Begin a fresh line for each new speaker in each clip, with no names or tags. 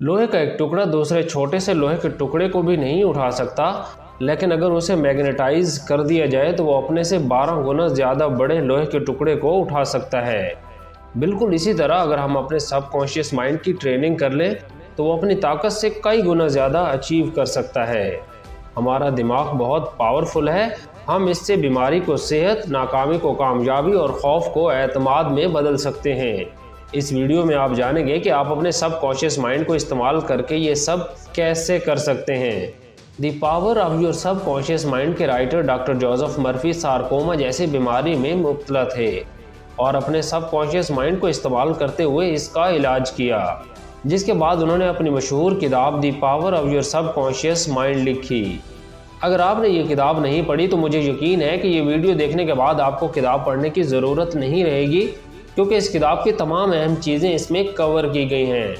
लोहे का एक टुकड़ा दूसरे छोटे से लोहे के टुकड़े को भी नहीं उठा सकता, लेकिन अगर उसे मैग्नेटाइज कर दिया जाए तो वो अपने से 12 गुना ज़्यादा बड़े लोहे के टुकड़े को उठा सकता है। बिल्कुल इसी तरह अगर हम अपने सबकॉन्शियस माइंड की ट्रेनिंग कर लें तो वो अपनी ताकत से कई गुना ज़्यादा अचीव कर सकता है। हमारा दिमाग बहुत पावरफुल है। हम इससे बीमारी को सेहत, नाकामी को कामयाबी और खौफ को एतमाद में बदल सकते हैं। इस वीडियो में आप जानेंगे कि आप अपने सबकॉन्शियस माइंड को इस्तेमाल करके ये सब कैसे कर सकते हैं। The power of your subconscious mind के writer doctor Joseph Murphy sarcoma जैसी बीमारी में मुब्तला थे और अपने सबकॉन्शियस माइंड को इस्तेमाल करते हुए इसका इलाज किया, जिसके बाद उन्होंने अपनी मशहूर किताब the power of your subconscious mind लिखी। अगर आपने ये किताब नहीं पढ़ी तो मुझे यकीन है कि ये वीडियो देखने के बाद आपको किताब पढ़ने की ज़रूरत नहीं रहेगी, क्योंकि इस किताब की तमाम अहम चीज़ें इसमें कवर की गई हैं।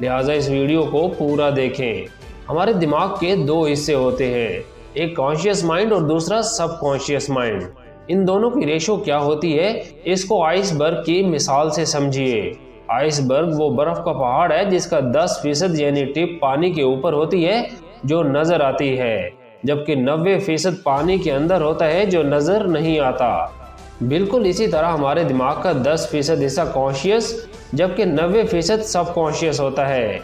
लिहाजा इस वीडियो को पूरा देखें। हमारे दिमाग के दो हिस्से होते हैं, एक कॉन्शियस माइंड और दूसरा सबकॉन्शियस माइंड। इन दोनों की रेशो क्या होती है, इसको आइसबर्ग की मिसाल से समझिए। आइसबर्ग वो बर्फ़ का पहाड़ है जिसका 10% यानी टिप पानी के ऊपर होती है जो नज़र आती है, जबकि 90% पानी के अंदर होता है जो नज़र नहीं आता। बिल्कुल इसी तरह हमारे दिमाग का 10% हिस्सा कॉन्शियस जबकि 90% सबकॉन्शियस होता है।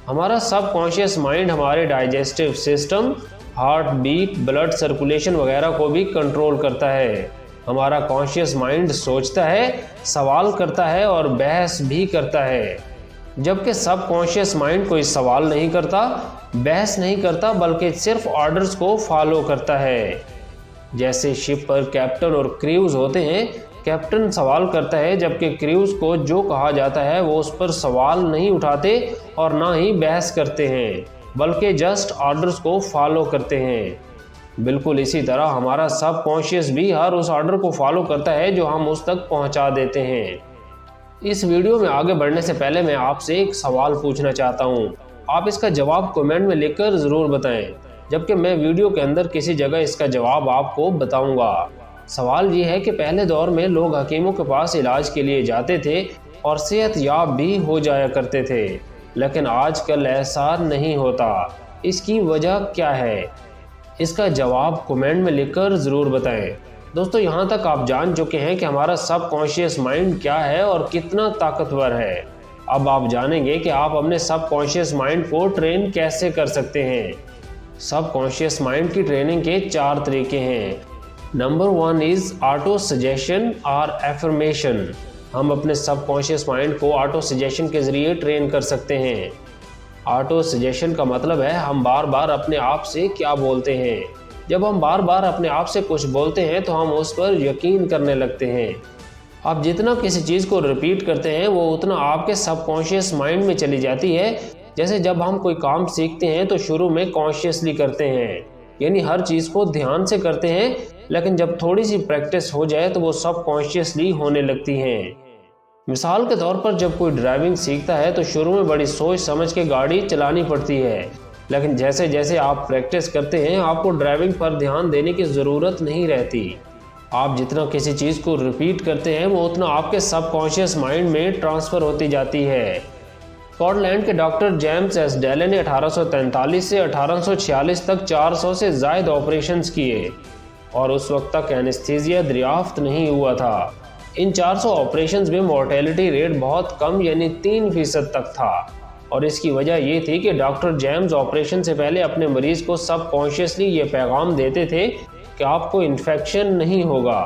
हमारा सबकॉन्शियस माइंड हमारे digestive system, heart beat, blood circulation वगैरह को भी कंट्रोल करता है। हमारा कॉन्शियस माइंड सोचता है, सवाल करता है और बहस भी करता है, जबकि सबकॉन्शियस माइंड कोई सवाल नहीं करता, बहस नहीं करता, बल्कि सिर्फ ऑर्डर्स को फॉलो करता है। जैसे शिप पर कैप्टन और क्रूज होते हैं, कैप्टन सवाल करता है जबकि क्रूज को जो कहा जाता है वो उस पर सवाल नहीं उठाते और ना ही बहस करते हैं, बल्कि जस्ट ऑर्डर्स को फॉलो करते हैं। बिल्कुल इसी तरह हमारा सबकॉन्शियस भी हर उस ऑर्डर को फॉलो करता है जो हम उस तक पहुंचा देते हैं। इस वीडियो में आगे बढ़ने से पहले मैं आपसे एक सवाल पूछना चाहता हूं। आप इसका जवाब कमेंट में लिखकर ज़रूर बताएं, जबकि मैं वीडियो के अंदर किसी जगह इसका जवाब आपको बताऊंगा। सवाल ये है कि पहले दौर में लोग हकीमों के पास इलाज के लिए जाते थे और सेहत याब भी हो जाया करते थे, लेकिन आजकल ऐसा नहीं होता। इसकी वजह क्या है? इसका जवाब कमेंट में लिखकर ज़रूर बताएं। दोस्तों, यहाँ तक आप जान चुके हैं कि हमारा सबकॉन्शियस माइंड क्या है और कितना ताकतवर है। अब आप जानेंगे कि आप अपने सबकॉन्शियस माइंड को ट्रेन कैसे कर सकते हैं। सबकॉन्शियस माइंड की ट्रेनिंग के 4 तरीके हैं। नंबर 1 इज़ ऑटो सजेशन और एफर्मेशन। हम अपने सबकॉन्शियस माइंड को ऑटो सजेशन के ज़रिए ट्रेन कर सकते हैं। ऑटो सजेशन का मतलब है हम बार बार अपने आप से क्या बोलते हैं। जब हम बार बार अपने आप से कुछ बोलते हैं तो हम उस पर यकीन करने लगते हैं। आप जितना किसी चीज़ को रिपीट करते हैं वो उतना आपके सबकॉन्शियस माइंड में चली जाती है। जैसे जब हम कोई काम सीखते हैं तो शुरू में कॉन्शियसली करते हैं, यानी हर चीज़ को ध्यान से करते हैं, लेकिन जब थोड़ी सी प्रैक्टिस हो जाए तो वो सबकॉन्शियसली होने लगती हैं। मिसाल के तौर पर जब कोई ड्राइविंग सीखता है तो शुरू में बड़ी सोच समझ के गाड़ी चलानी पड़ती है, लेकिन जैसे जैसे आप प्रैक्टिस करते हैं आपको ड्राइविंग पर ध्यान देने की ज़रूरत नहीं रहती। आप जितना किसी चीज़ को रिपीट करते हैं वो उतना आपके सबकॉन्शियस माइंड में ट्रांसफ़र होती जाती है। स्कॉटलैंड के डॉक्टर जेम्स एस डेले ने 1843 से 1846 तक 400 से ज़ायद ऑपरेशंस किए और उस वक्त तक एनेस्थीसिया दरियाफ्त नहीं हुआ था। इन 400 ऑपरेशंस में मोर्टेलिटी रेट बहुत कम यानी 3% तक था, और इसकी वजह ये थी कि डॉक्टर जेम्स ऑपरेशन से पहले अपने मरीज़ को सबकॉन्शियसली ये पैगाम देते थे कि आपको इन्फेक्शन नहीं होगा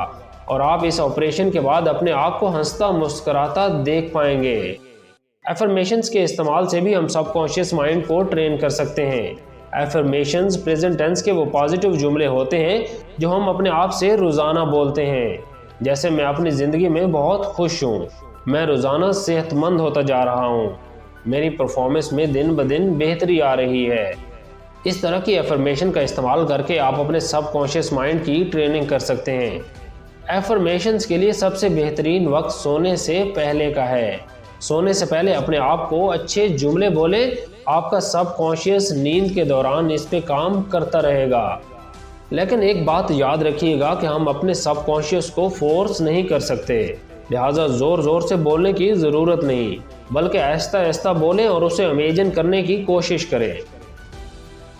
और आप इस ऑपरेशन के बाद अपने आप को हंसता मुस्कुराता देख पाएंगे। एफर्मेशंस के इस्तेमाल से भी हम सबकॉन्शियस माइंड को ट्रेन कर सकते हैं। एफर्मेशंस प्रेजेंट टेंस के वो पॉजिटिव जुमले होते हैं जो हम अपने आप से रोज़ाना बोलते हैं, जैसे मैं अपनी ज़िंदगी में बहुत खुश हूँ, मैं रोज़ाना सेहतमंद होता जा रहा हूँ, मेरी परफॉर्मेंस में दिन ब दिन बेहतरी आ रही है। इस तरह की एफर्मेशन का इस्तेमाल करके आप अपने सबकॉन्शियस माइंड की ट्रेनिंग कर सकते हैं। एफर्मेशंस के लिए सबसे बेहतरीन वक्त सोने से पहले का है। सोने से पहले अपने आप को अच्छे जुमले बोलें, आपका सबकॉन्शियस नींद के दौरान इस पे काम करता रहेगा। लेकिन एक बात याद रखिएगा कि हम अपने सबकॉन्शियस को फोर्स नहीं कर सकते। लिहाजा ज़ोर ज़ोर से बोलने की ज़रूरत नहीं, बल्कि आहिस्ता आहिस्ता बोलें और उसे इमेजिन करने की कोशिश करें।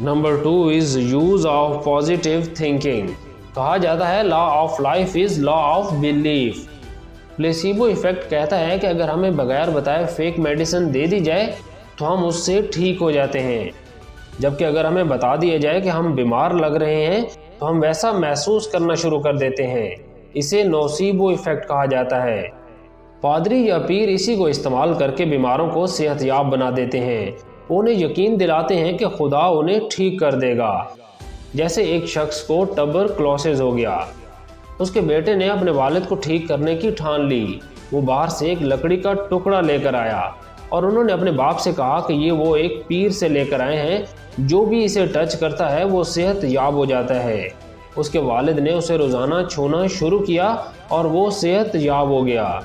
Number 2 is use of positive thinking. कहा जाता है law of life is law of belief. Placebo effect कहता है कि अगर हमें बगैर बताए फेक मेडिसिन दे दी जाए तो हम उससे ठीक हो जाते हैं, जबकि अगर हमें बता दिया जाए कि हम बीमार लग रहे हैं तो हम वैसा महसूस करना शुरू कर देते हैं। इसे नोसीबो इफेक्ट कहा जाता है। पादरी या पीर इसी को इस्तेमाल करके बीमारों को सेहतयाब बना देते हैं। उन्हें यकीन दिलाते हैं कि खुदा उन्हें ठीक कर देगा। जैसे एक शख्स को ट्यूबरकुलोसिस हो गया, उसके बेटे ने अपने वालिद को ठीक करने की ठान ली। वो बाहर से एक लकड़ी का टुकड़ा लेकर आया और उन्होंने अपने बाप से कहा कि ये वो एक पीर से लेकर आए हैं, जो भी इसे टच करता है वो सेहत याब हो जाता है। उसके वालिद ने उसे रोज़ाना छूना शुरू किया और वो सेहत याब हो गया,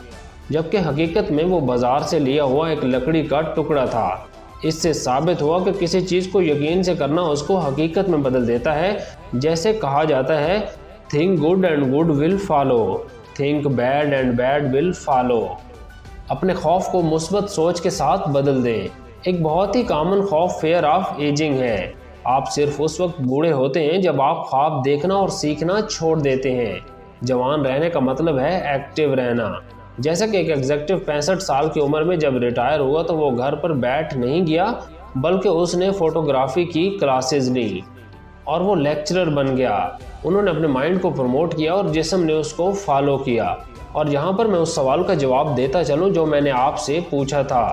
जबकि हकीकत में वो बाज़ार से लिया हुआ एक लकड़ी का टुकड़ा था। इससे साबित हुआ कि किसी चीज़ को यकीन से करना उसको हकीकत में बदल देता है। जैसे कहा जाता है think good and good will follow, think bad and bad will follow. अपने खौफ को मुस्बत सोच के साथ बदल दें। एक बहुत ही कॉमन खौफ फेयर ऑफ एजिंग है। आप सिर्फ उस वक्त बूढ़े होते हैं जब आप ख्वाब देखना और सीखना छोड़ देते हैं। जवान रहने का मतलब है एक्टिव रहना। जैसा कि एक एग्जेक्टिव 65 साल की उम्र में जब रिटायर हुआ तो वो घर पर बैठ नहीं गया, बल्कि उसने फोटोग्राफी की क्लासेस ली और वो लेक्चरर बन गया। उन्होंने अपने माइंड को प्रमोट किया और जिस्म ने उसको फॉलो किया। और यहाँ पर मैं उस सवाल का जवाब देता चलूँ जो मैंने आपसे पूछा था।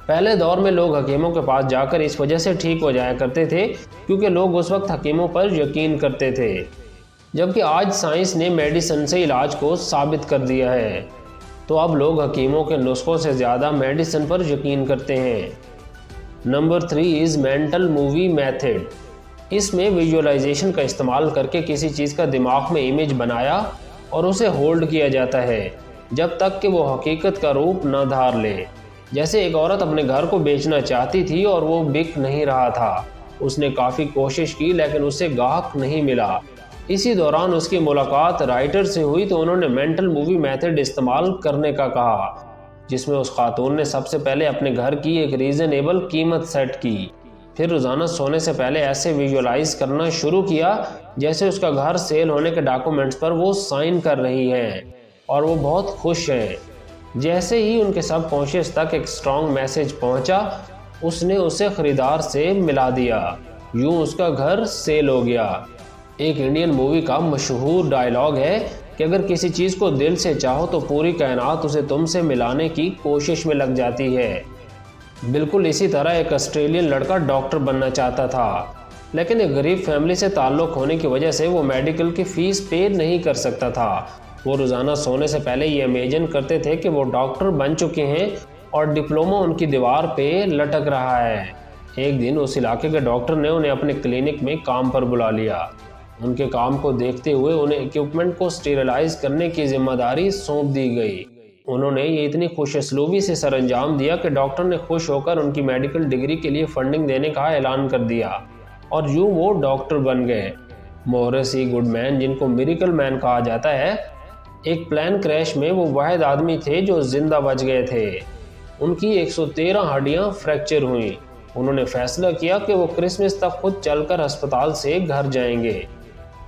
पहले दौर में लोग हकीमों के पास जाकर इस वजह से ठीक हो जाया करते थे क्योंकि लोग उस वक्त हकीमों पर यकीन करते थे, जबकि आज साइंस ने मेडिसिन से इलाज को साबित कर दिया है। तो अब लोग हकीमों के नुस्खों से ज़्यादा मेडिसिन पर यकीन करते हैं। Number 3 is mental movie method. इसमें विजुअलाइजेशन का इस्तेमाल करके किसी चीज़ का दिमाग में इमेज बनाया और उसे होल्ड किया जाता है जब तक कि वो हकीकत का रूप न धार ले। जैसे एक औरत अपने घर को बेचना चाहती थी और वो बिक नहीं रहा था। उसने काफ़ी कोशिश की लेकिन उसे गाहक नहीं मिला। इसी दौरान उसकी मुलाकात राइटर से हुई तो उन्होंने मेंटल मूवी मेथड इस्तेमाल करने का कहा, जिसमें उस खातून ने सबसे पहले अपने घर की एक रीज़नेबल कीमत सेट की। फिर रोज़ाना सोने से पहले ऐसे विजुअलाइज करना शुरू किया जैसे उसका घर सेल होने के डॉक्यूमेंट्स पर वो साइन कर रही हैं और वो बहुत खुश हैं। जैसे ही उनके सबकॉन्शियस तक एक स्ट्रॉन्ग मैसेज पहुंचा, उसने उसे ख़रीदार से मिला दिया। यूं उसका घर सेल हो गया। एक इंडियन मूवी का मशहूर डायलॉग है कि अगर किसी चीज़ को दिल से चाहो तो पूरी कायनात उसे तुमसे मिलाने की कोशिश में लग जाती है। बिल्कुल इसी तरह एक ऑस्ट्रेलियन लड़का डॉक्टर बनना चाहता था, लेकिन एक गरीब फैमिली से ताल्लुक़ होने की वजह से वो मेडिकल की फ़ीस पे नहीं कर सकता था। वो रोज़ाना सोने से पहले ये इमेजिन करते थे कि वो डॉक्टर बन चुके हैं और डिप्लोमा उनकी दीवार पे लटक रहा है। एक दिन उस इलाके के डॉक्टर ने उन्हें अपने क्लिनिक में काम पर बुला लिया। उनके काम को देखते हुए उन्हें इक्विपमेंट को स्टेरिलाइज करने की जिम्मेदारी सौंप दी गई। उन्होंने ये इतनी खुशअस्लूबी से सरअंजाम दिया कि डॉक्टर ने खुश होकर उनकी मेडिकल डिग्री के लिए फंडिंग देने का ऐलान कर दिया और यूँ वो डॉक्टर बन गए। मॉरिस ई गुडमैन, जिनको मिरेकल मैन कहा जाता है, एक प्लेन क्रैश में वो वाहिद आदमी थे जो जिंदा बच गए थे। उनकी 113 हड्डियां फ्रैक्चर हुई। उन्होंने फैसला किया कि वो क्रिसमस तक खुद चलकर अस्पताल से घर जाएंगे।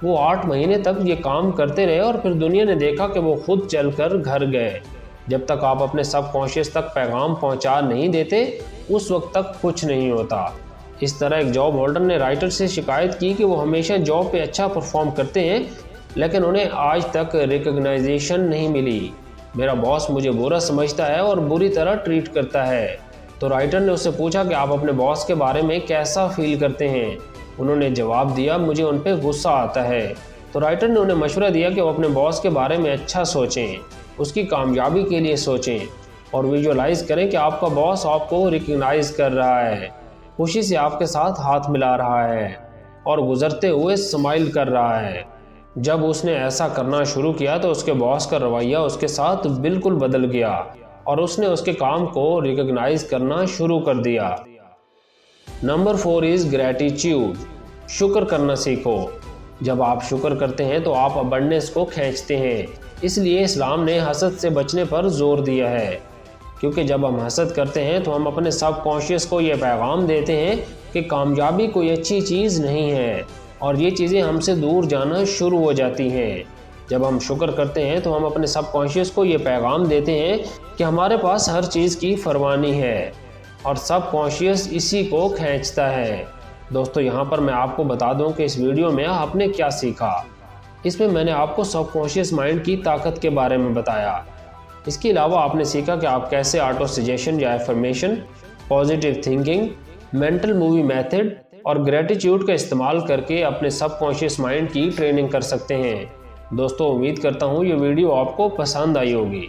वो 8 महीने तक ये काम करते रहे और फिर दुनिया ने देखा कि वो खुद चलकर घर गए। जब तक आप अपने सबकॉन्शियस तक पैगाम पहुंचा नहीं देते, उस वक्त तक कुछ नहीं होता। इस तरह एक जॉब होल्डर ने राइटर से शिकायत की कि वो हमेशा जॉब पे अच्छा परफॉर्म करते हैं लेकिन उन्हें आज तक रिकग्नाइजेशन नहीं मिली। मेरा बॉस मुझे बुरा समझता है और बुरी तरह ट्रीट करता है। तो राइटर ने उससे पूछा कि आप अपने बॉस के बारे में कैसा फील करते हैं। उन्होंने जवाब दिया, मुझे उन पर गुस्सा आता है। तो राइटर ने उन्हें मशवरा दिया कि वो अपने बॉस के बारे में अच्छा सोचें, उसकी कामयाबी के लिए सोचें और विजुअलाइज करें कि आपका बॉस आपको रिकग्नाइज कर रहा है, खुशी से आपके साथ हाथ मिला रहा है और गुजरते हुए स्माइल कर रहा है। जब उसने ऐसा करना शुरू किया तो उसके बॉस का रवैया उसके साथ बिल्कुल बदल गया और उसने उसके काम को रिकग्नाइज करना शुरू कर दिया। Number 4 is gratitude. शुक्र करना सीखो। जब आप शुक्र करते हैं तो आप अबंडेंस को खींचते हैं। इसलिए इस्लाम ने हसद से बचने पर जोर दिया है, क्योंकि जब हम हसद करते हैं तो हम अपने सबकॉन्शियस को ये पैगाम देते हैं कि कामयाबी कोई अच्छी चीज़ नहीं है और ये चीज़ें हमसे दूर जाना शुरू हो जाती हैं। जब हम शुक्र करते हैं तो हम अपने सबकॉन्शियस को ये पैगाम देते हैं कि हमारे पास हर चीज़ की फरमानी है और सबकॉन्शियस इसी को खींचता है। दोस्तों, यहाँ पर मैं आपको बता दूँ कि इस वीडियो में आपने क्या सीखा। इसमें मैंने आपको सबकॉन्शियस माइंड की ताकत के बारे में बताया। इसके अलावा आपने सीखा कि आप कैसे ऑटो सजेशन या affirmation, positive thinking, mental movie method और ग्रेटिट्यूड का इस्तेमाल करके अपने सबकॉन्शियस माइंड की ट्रेनिंग कर सकते हैं। दोस्तों, उम्मीद करता हूँ ये वीडियो आपको पसंद आई होगी।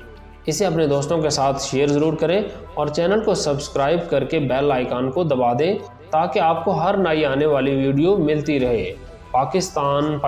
इसे अपने दोस्तों के साथ शेयर ज़रूर करें और चैनल को सब्सक्राइब करके बेल आइकन को दबा दें ताकि आपको हर नई आने वाली वीडियो मिलती रहे। पाकिस्तान।